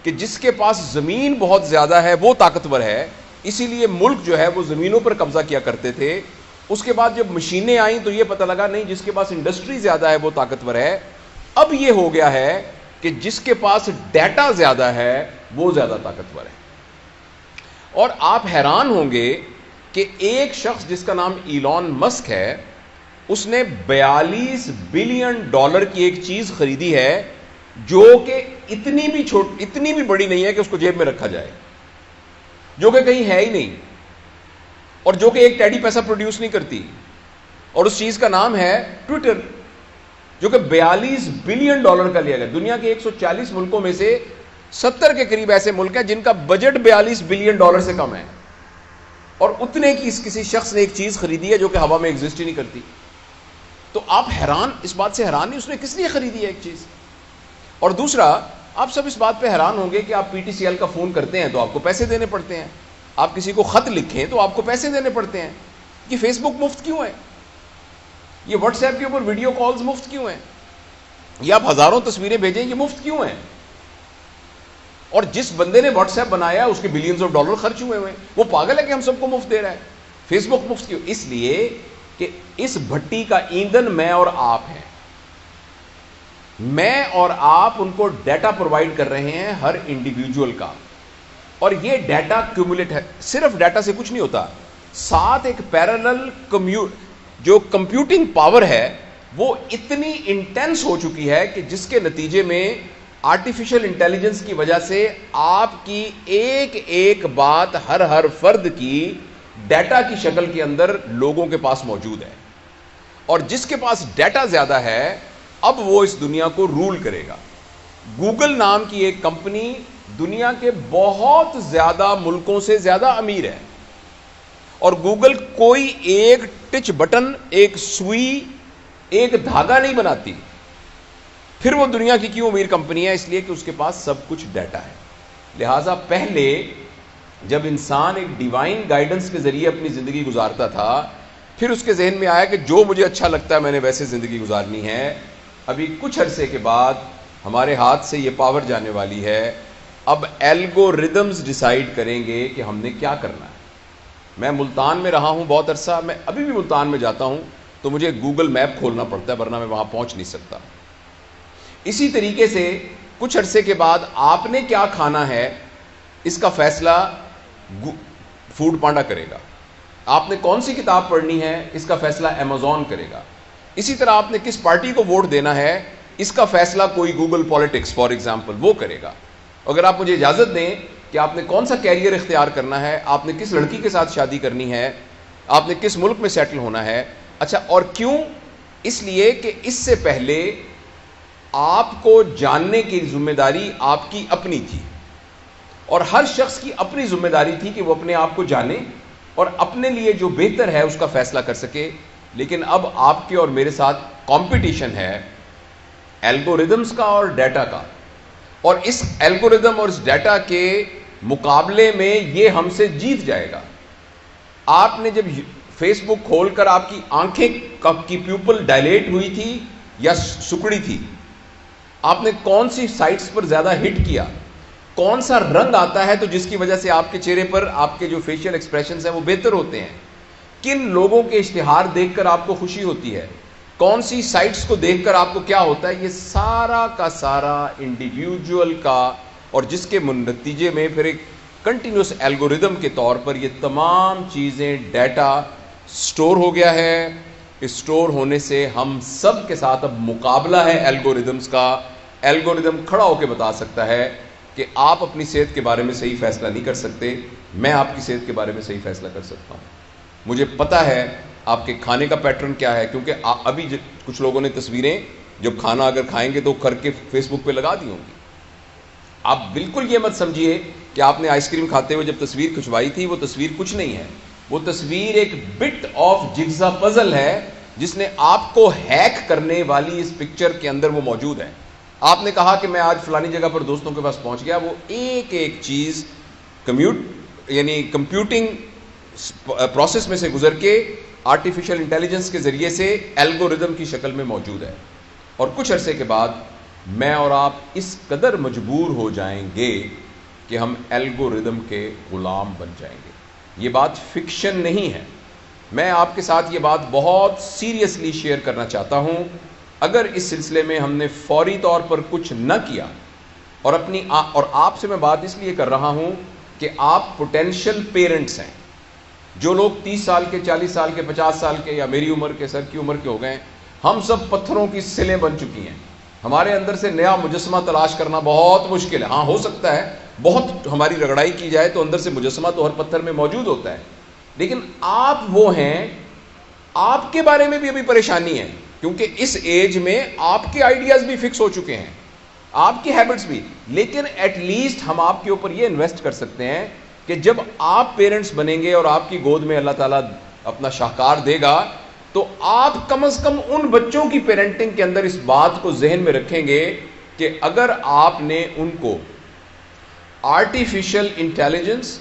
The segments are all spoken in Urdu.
کہ جس کے پاس زمین بہت زیادہ ہے وہ طاقتور ہے، اسی لیے ملک جو ہے وہ زمینوں پر قبضہ کیا کرتے تھے. اس کے بعد جب مشینیں آئیں تو یہ پتہ لگا نہیں، جس کے پاس انڈسٹری زیادہ ہے وہ طاقتور ہے. اب یہ ہو گیا ہے کہ جس کے پاس ڈیٹا زیادہ ہے وہ زیادہ طاقتور ہے. اور آپ حیران ہوں گے کہ ایک شخص جس کا نام ایلون مسک ہے، اس نے $42 بلین کی ایک چیز خریدی ہے جو کہ اتنی بھی بڑی نہیں ہے کہ اس کو جیب میں رکھا جائے، جو کہ کہیں ہے ہی نہیں، اور جو کہ ایک ٹیڈی پیسہ پروڈیوس نہیں کرتی. اور اس چیز کا نام ہے ٹویٹر، جو کہ $42 بلین کا لیا گیا. دنیا کے 140 ملکوں میں سے 70 کے قریب ایسے ملک ہیں جن کا بجٹ $42 بلین سے کم ہے، اور اتنے کی کسی شخص نے ایک چیز خریدی ہے جو کہ ہوا میں ایگزسٹ ہی نہیں کرتی. تو آپ حیران، اس بات سے حیران نہیں اس نے کس لیے خریدی ہے ایک چیز. اور دوسرا، آپ سب اس بات پہ حیران ہوں گے کہ آپ پی ٹی سی ایل کا فون کرتے ہیں تو آپ کو پیسے دینے پڑتے ہیں، آپ کسی کو خط لکھیں تو آپ کو پیسے دینے پڑتے ہیں. یہ فیس بک مفت کیوں ہے؟ یہ واٹس ایپ کے اوپر ویڈیو کالز مفت کیوں ہیں؟ یہ آپ ہزاروں تصویریں بھیجیں، یہ مفت کیوں ہیں؟ اور جس بندے نے واٹس ایپ بنایا اس کے بلینز آف ڈالر خرچ ہوئے ہیں، وہ پاگل ہے کہ ہم سب کو مفت دے رہا ہے. فیس بک مفت کیوں؟ اس لیے کہ اس بھٹی کا ایندھن میں اور آپ ہیں. میں اور آپ ان کو ڈیٹا پرووائڈ کر رہے ہیں، ہر انڈیویجول کا. اور یہ ڈیٹا کیومولیٹ ہے. صرف ڈیٹا سے کچھ نہیں ہوتا، ساتھ ایک پیرالل جو کمپیوٹنگ پاور ہے وہ اتنی انٹینس ہو چکی ہے کہ جس کے نتیجے میں آرٹیفیشل انٹیلیجنس کی وجہ سے آپ کی ایک ایک بات ہر فرد کی ڈیٹا کی شکل کے اندر لوگوں کے پاس موجود ہے. اور جس کے پاس ڈیٹا زیادہ ہے اب وہ اس دنیا کو رول کرے گا. گوگل نام کی ایک کمپنی دنیا کے بہت زیادہ ملکوں سے زیادہ امیر ہے، اور گوگل کوئی ایک ٹچ بٹن، ایک سوئی، ایک دھاگا نہیں بناتی. پھر وہ دنیا کی کیوں امیر کمپنی ہے؟ اس لیے کہ اس کے پاس سب کچھ ڈیٹا ہے. لہٰذا پہلے جب انسان ایک ڈیوائن گائیڈنس کے ذریعے اپنی زندگی گزارتا تھا، پھر اس کے ذہن میں آیا کہ جو مجھے اچھا لگتا ہے میں نے ویسے زندگی گزارنی ہے. ابھی کچھ عرصے کے بعد ہمارے ہاتھ سے یہ پاور جانے والی ہے. اب الگوریدمز ڈیسائیڈ کریں گے کہ ہم نے کیا کرنا ہے. میں ملتان میں رہا ہوں بہت عرصہ، میں ابھی بھی ملتان میں جاتا ہوں تو مجھے گوگل میپ کھولنا پڑتا ہے، ورنہ میں وہاں پہنچ نہیں سکتا. اسی طریقے سے کچھ عرصے کے بعد آپ نے کیا کھانا ہے اس کا فیصلہ فوڈ پانڈا کرے گا. آپ نے کون سی کتاب پڑھنی ہے اس کا فیصلہ امیزون کرے گا. اسی طرح آپ نے کس پارٹی کو ووٹ دینا ہے اس کا فیصلہ کوئی گوگل پالیٹکس فار ایگزامپل وہ کرے گا. اگر آپ مجھے اجازت دیں کہ آپ نے کون سا کیریئر اختیار کرنا ہے، آپ نے کس لڑکی کے ساتھ شادی کرنی ہے، آپ نے کس ملک میں سیٹل ہونا ہے. اچھا، اور کیوں؟ اس لیے کہ اس سے پہلے آپ کو جاننے کی ذمہ داری آپ کی اپنی تھی، اور ہر شخص کی اپنی ذمہ داری تھی کہ وہ اپنے آپ کو جانے اور اپنے لیے جو بہتر ہے اس کا فیصلہ کر سکے. لیکن اب آپ کے اور میرے ساتھ کمپٹیشن ہے الگوریدمز کا اور ڈیٹا کا، اور اس الگوریدم اور اس ڈیٹا کے مقابلے میں یہ ہم سے جیت جائے گا. آپ نے جب فیس بک کھول کر آپ کی آنکھیں کی پیوپل ڈائلیٹ ہوئی تھی یا سکڑی تھی، آپ نے کون سی سائٹس پر زیادہ ہٹ کیا، کون سا رنگ آتا ہے تو جس کی وجہ سے آپ کے چہرے پر آپ کے جو فیشل ایکسپریشنز ہیں وہ بہتر ہوتے ہیں، کن لوگوں کے اشتہار دیکھ کر آپ کو خوشی ہوتی ہے، کون سی سائٹس کو دیکھ کر آپ کو کیا ہوتا ہے، یہ سارا کا سارا انڈیویجول کا، اور جس کے نتیجے میں پھر ایک کنٹینیوس الگوریدم کے طور پر یہ تمام چیزیں ڈیٹا سٹور ہو گیا ہے. سٹور ہونے سے ہم سب کے ساتھ اب مقابلہ ہے الگوریدمز کا. الگوریدم کھڑا ہو کے بتا سکتا ہے کہ آپ اپنی صحت کے بارے میں صحیح فیصلہ نہیں کر سکتے، میں آپ کی صحت کے بارے میں صحیح فیصلہ کر سکتا ہوں. مجھے پتا ہے آپ کے کھانے کا پیٹرن کیا ہے، کیونکہ ابھی کچھ لوگوں نے تصویریں جب کھانا اگر کھائیں گے تو کر کے فیس بک پہ لگا دی ہوں گی. آپ بالکل یہ مت سمجھیے کہ آپ نے آئس کریم کھاتے ہوئے جب تصویر کھنچوائی تھی وہ تصویر کچھ نہیں ہے، وہ تصویر ایک بٹ آف جگزا پزل ہے جس نے آپ کو ہیک کرنے والی اس پکچر کے اندر وہ موجود ہے. آپ نے کہا کہ میں آج فلانی جگہ پر دوستوں کے پاس پہنچ گیا، وہ ایک ایک چیز کمپیوٹنگ پروسیس میں سے گزر کے آرٹیفیشل انٹیلیجنس کے ذریعے سے الگوریدم کی شکل میں موجود ہے. اور کچھ عرصے کے بعد میں اور آپ اس قدر مجبور ہو جائیں گے کہ ہم الگوریدم کے غلام بن جائیں گے. یہ بات فکشن نہیں ہے. میں آپ کے ساتھ یہ بات بہت سیریسلی شیئر کرنا چاہتا ہوں. اگر اس سلسلے میں ہم نے فوری طور پر کچھ نہ کیا اور آپ سے میں بات اس لیے کر رہا ہوں کہ آپ پوٹینشیل پیرنٹس ہیں. جو لوگ 30 سال کے 40 سال کے 50 سال کے یا میری عمر کے سر کی عمر کے ہو گئے ہیں, ہم سب پتھروں کی سلیں بن چکی ہیں. ہمارے اندر سے نیا مجسمہ تلاش کرنا بہت مشکل ہے. ہاں ہو سکتا ہے بہت ہماری رگڑائی کی جائے تو اندر سے مجسمہ تو ہر پتھر میں موجود ہوتا ہے, لیکن آپ وہ ہیں, آپ کے بارے میں بھی ابھی پریشانی ہے کیونکہ اس ایج میں آپ کے آئیڈیاز بھی فکس ہو چکے ہیں, آپ کی ہیبٹس بھی. لیکن ایٹ لیسٹ ہم آپ کے اوپر یہ انویسٹ کر سکتے ہیں کہ جب آپ پیرنٹس بنیں گے اور آپ کی گود میں اللہ تعالیٰ اپنا شاہکار دے گا تو آپ کم از کم ان بچوں کی پیرنٹنگ کے اندر اس بات کو ذہن میں رکھیں گے کہ اگر آپ نے ان کو آرٹیفیشل انٹیلیجنس,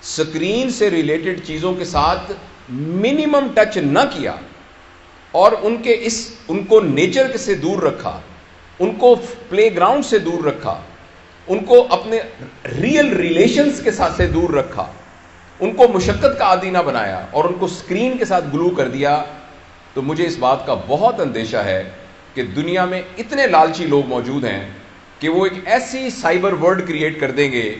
سکرین سے ریلیٹڈ چیزوں کے ساتھ منیمم ٹچ نہ کیا اور ان کو نیچر سے دور رکھا, ان کو پلے گراؤنڈ سے دور رکھا, ان کو اپنے ریئل ریلیشنز کے ساتھ سے دور رکھا, ان کو مشقت کا عادی نہ بنایا اور ان کو سکرین کے ساتھ گلو کر دیا, تو مجھے اس بات کا بہت اندیشہ ہے کہ دنیا میں اتنے لالچی لوگ موجود ہیں کہ وہ ایک ایسی سائبر ورلڈ کریٹ کر دیں گے.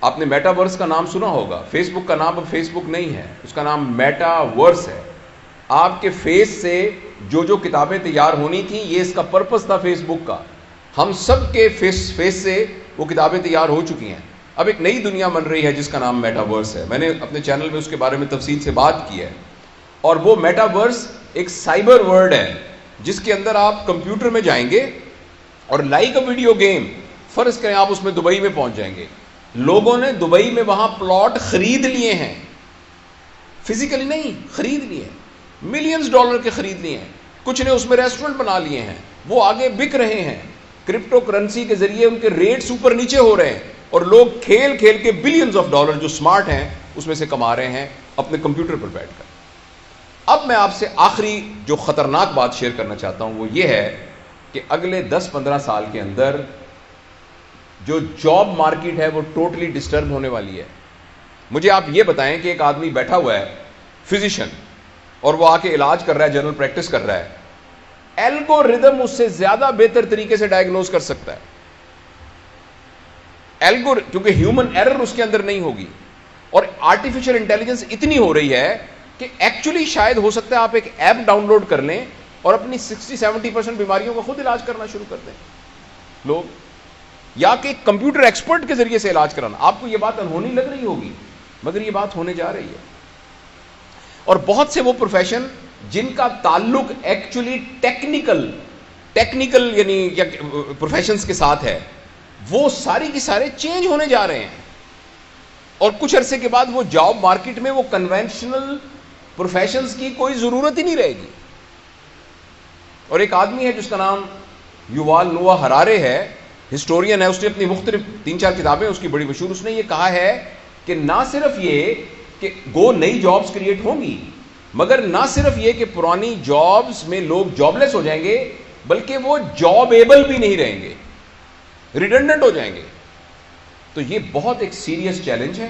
آپ نے میٹا ورس کا نام سنا ہوگا. فیس بک کا نام اب فیس بک نہیں ہے, اس کا نام میٹا ورس ہے. آپ کے فیس سے جو کتابیں تیار ہونی تھیں, یہ اس کا پرپس تھا فیس بک کا. ہم سب کے فیس سے وہ کتابیں تیار ہو چکی ہیں. اب ایک نئی دنیا بن رہی ہے جس کا نام میٹا ورس ہے. میں نے اپنے چینل میں اس کے بارے میں تفصیل سے بات کی ہے. اور وہ میٹا ورس ایک سائبر ورلڈ ہے جس کے اندر آپ کمپیوٹر میں جائیں گے اور لائک اے ویڈیو گیم, فرض کریں آپ اس میں دبئی میں پہنچ جائیں گے. لوگوں نے دبئی میں وہاں پلاٹ خرید لیے ہیں, فزیکلی نہیں, خرید لیے ہیں, ملینز ڈالر کے خرید لیے ہیں. کچھ نے اس میں ریسٹورنٹ بنا لیے ہیں, وہ آگے بک رہے ہیں. کرپٹو کرنسی کے ذریعے ان کے ریٹس اوپر نیچے ہو رہے ہیں اور لوگ کھیل کے بلینز آف ڈالر جو سمارٹ ہیں اس میں سے کما رہے ہیں اپنے کمپیوٹر پر بیٹھ کر. اب میں آپ سے آخری جو خطرناک بات شیئر کرنا چاہتا ہوں وہ یہ ہے کہ اگلے 10-15 سال کے اندر جو جاب مارکیٹ ہے وہ ٹوٹلی ڈسٹرب ہونے والی ہے. مجھے آپ یہ بتائیں کہ ایک آدمی بیٹھا ہوا ہے فزیشین اور وہ آ کے علاج کر رہا ہے, جنرل پریکٹس کر رہا ہے, الگوریدم اس سے زیادہ بہتر طریقے سے ڈائگنوز کر سکتا ہے. کیونکہ ہیومن ایرر اس کے اندر نہیں ہوگی اور آرٹیفیشل انٹیلیجنس اتنی ہو رہی ہے کہ ایکچولی شاید ہو سکتا ہے آپ ایک ایپ ڈاؤن لوڈ کر لیں اور اپنی 60-70% بیماریوں کا خود علاج کرنا شروع کر دیں لوگ, یا کہ کمپیوٹر ایکسپرٹ کے ذریعے سے علاج کرانا. آپ کو یہ بات انہونی لگ رہی ہوگی مگر یہ بات ہونے جا رہی ہے. اور بہت سے وہ پروفیشن جن کا تعلق ایکچولی ٹیکنیکل یعنی پروفیشنز کے ساتھ ہے, وہ ساری کی سارے چینج ہونے جا رہے ہیں اور کچھ عرصے کے بعد وہ جاب مارکیٹ میں وہ کنونشنل پروفیشنز کی کوئی ضرورت ہی نہیں رہے گی. اور ایک آدمی ہے جس کا نام یووال نووا ہرارے ہے, ہسٹورین ہے, اس نے اپنی مختلف 3-4 کتابیں اس کی بڑی مشہور, اس نے یہ کہا ہے کہ نہ صرف یہ کہ نئی جابز کریٹ ہوں گی مگر نہ صرف یہ کہ پرانی جابز میں لوگ جاب لیس ہو جائیں گے بلکہ وہ جاب ایبل بھی نہیں رہیں گے, ریڈنڈنٹ ہو جائیں گے. تو یہ بہت ایک سیریس چیلنج ہے.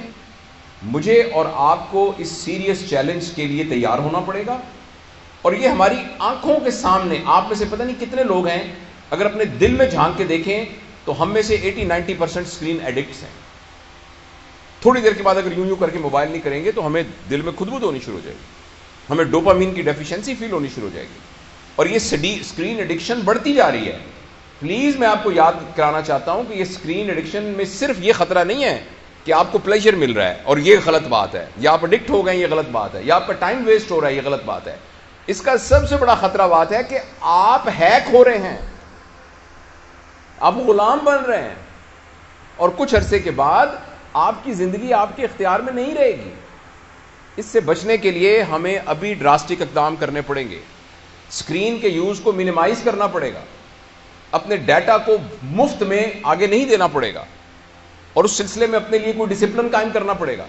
مجھے اور آپ کو اس سیریس چیلنج کے لیے تیار ہونا پڑے گا اور یہ ہماری آنکھوں کے سامنے. آپ میں سے پتہ نہیں کتنے لوگ ہیں اگر اپنے دل میں جھانک کے دیکھیں تو ہم میں سے 80-90% اسکرین ایڈکٹس ہیں. تھوڑی دیر کے بعد اگر یوں کر کے موبائل نہیں کریں گے تو ہمیں دل میں خودبود ہونی شروع ہو جائے گی, ہمیں ڈوپامین کی ڈیفیشنسی فیل ہونی شروع ہو جائے گی اور یہ اسکرین ایڈکشن بڑھتی جا رہی ہے. پلیز میں آپ کو یاد کرانا چاہتا ہوں کہ یہ اسکرین ایڈکشن میں صرف یہ خطرہ نہیں ہے کہ آپ کو پلیجر مل رہا ہے اور یہ غلط بات ہے, یا آپ ایڈکٹ ہو گئے یہ غلط بات ہے, یا آپ کا ٹائم ویسٹ ہو رہا ہے یہ غلط بات ہے. اس کا سب سے بڑا خطرہ بات ہے کہ آپ ہیک ہو رہے ہیں, آپ غلام بن رہے ہیں اور کچھ عرصے کے بعد آپ کی زندگی آپ کے اختیار میں نہیں رہے گی. اس سے بچنے کے لیے ہمیں ابھی ڈراسٹک اقدام کرنے پڑیں گے. اسکرین کے یوز کو منیمائز کرنا پڑے گا, اپنے ڈیٹا کو مفت میں آگے نہیں دینا پڑے گا اور اس سلسلے میں اپنے لیے کوئی ڈسپلن قائم کرنا پڑے گا.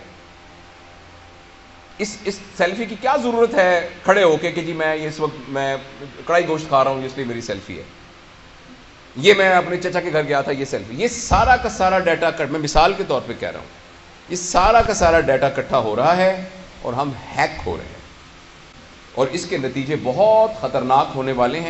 اس سیلفی کی کیا ضرورت ہے کھڑے ہو کے کہ جی میں اس وقت میں کڑائی گوشت کھا رہا ہوں اس لیے میری سیلفی ہے. یہ میں اپنے چچا کے گھر گیا تھا، یہ سیلفی، یہ سارا کا سارا ڈیٹا میں مثال کے طور پہ کہہ رہا ہوں، یہ سارا کا سارا ڈیٹا اکٹھا ہو رہا ہے اور ہم ہیک ہو رہے ہیں، اور اس کے نتیجے بہت خطرناک ہونے والے ہیں۔